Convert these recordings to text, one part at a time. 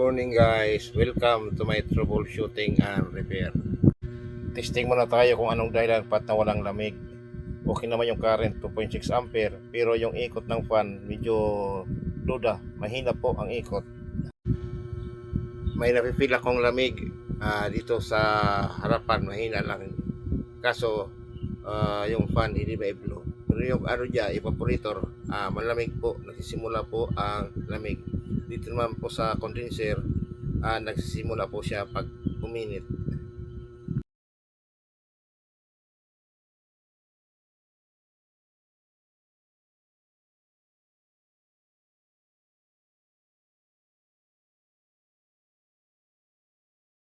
morning guys, welcome to my troubleshooting and repair. Testing muna tayo kung anong dahilan ba't nawalang lamig. Okay naman yung current 2.6 ampere pero yung ikot ng fan medyo duda, mahina po ang ikot. May napipil akong lamig dito sa harapan, mahina lang. Kaso yung fan hindi ma-blow. Pero yung evaporator, malamig po, nagsisimula po ang lamig. Dito naman po sa condenser, nagsisimula po siya pag uminit.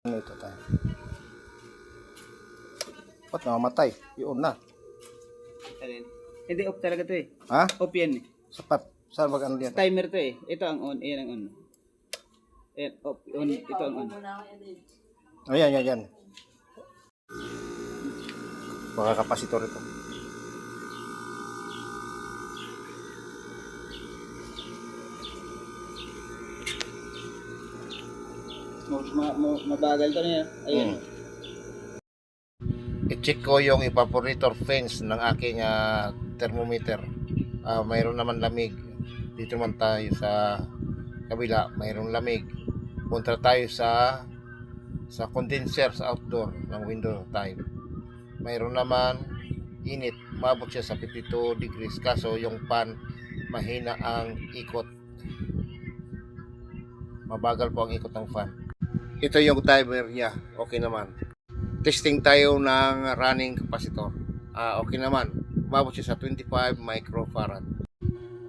Ano ito tayo? Ba't namamatay? Yun na. Hindi, off talaga to eh. Ha? Off yan eh. Sapat. Saan mag ano yan? Timer to eh. Ito ang on, ayan ang on. Ayan, off, on, ito ang on. Ayan, yan. Baka kapasitor ito. Mabagal to na yan. Ayan. I-check ko yung evaporator fans ng aking thermometer. Mayroon naman lamig. Dito naman tayo sa kabila, mayroon lamig. Punta tayo sa condenser sa outdoor ng window time. Mayroon naman init, maabot siya sa 52 degrees. Kaso yung fan mahina ang ikot. Mabagal po ang ikot ng fan. Ito yung timer niya, okay naman. Testing tayo ng running capacitor. Okay naman, umabot siya sa 25 microfarad.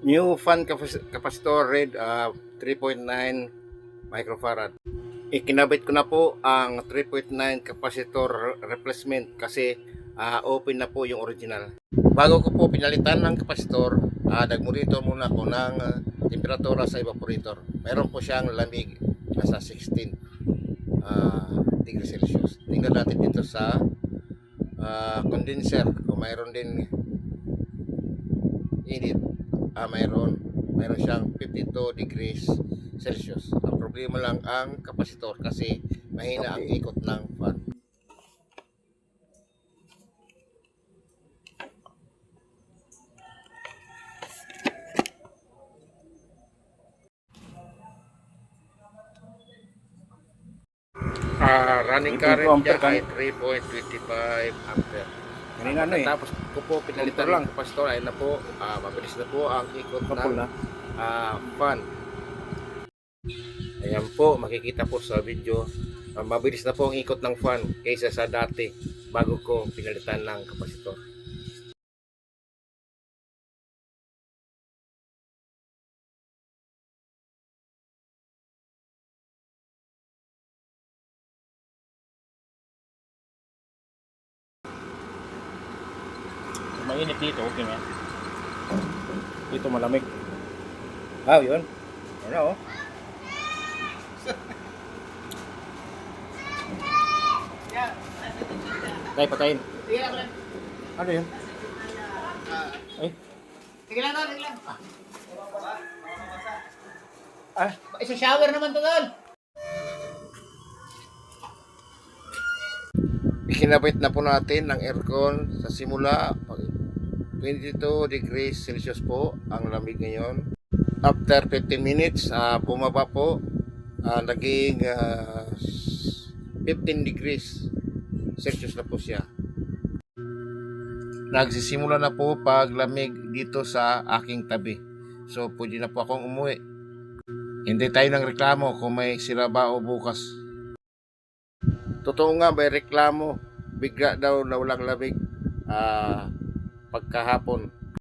New fan capacitor read 3.9 microfarad. Ikinabit ko na po ang 3.9 capacitor replacement kasi open na po yung original. Bago ko po pinalitan ng capacitor, nagmonitor muna ako ng temperatura sa evaporator. Meron po siyang lamig nasa 16 degrees Celsius. Tingnan natin dito sa condenser kung mayroon din init. Mayroon siyang 52 degrees Celsius. Ang problema lang ang kapasitor kasi mahina ang ikot ng fan. Running current niya ay 3.25 ampere. Kanina ano eh. Tapos ko po pinalitan lang kapasitor ay na po, mabilis na po ang ikot ng fan. Ayan po, makikita po sa video, mabilis na po ang ikot ng fan kaysa sa dati bago ko pinalitan ng kapasitor. Mainit dito, okay na. Dito malamig. Yun. Ano oh. Tay, patayin. Ano yun? Ay. Sige lang. Isa shower naman to doon. Ikinabit na po natin ang aircon sa simula. 22 degrees Celsius po ang lamig ngayon. After 15 minutes, bumaba po. Naging 15 degrees Celsius na po siya. Nagsisimula na po paglamig dito sa aking tabi. So pwede na po akong umuwi. Hindi tayo ng reklamo kung may sira ba o bukas. Totoo nga, may reklamo. Bigla daw na walang lamig pagkahapon.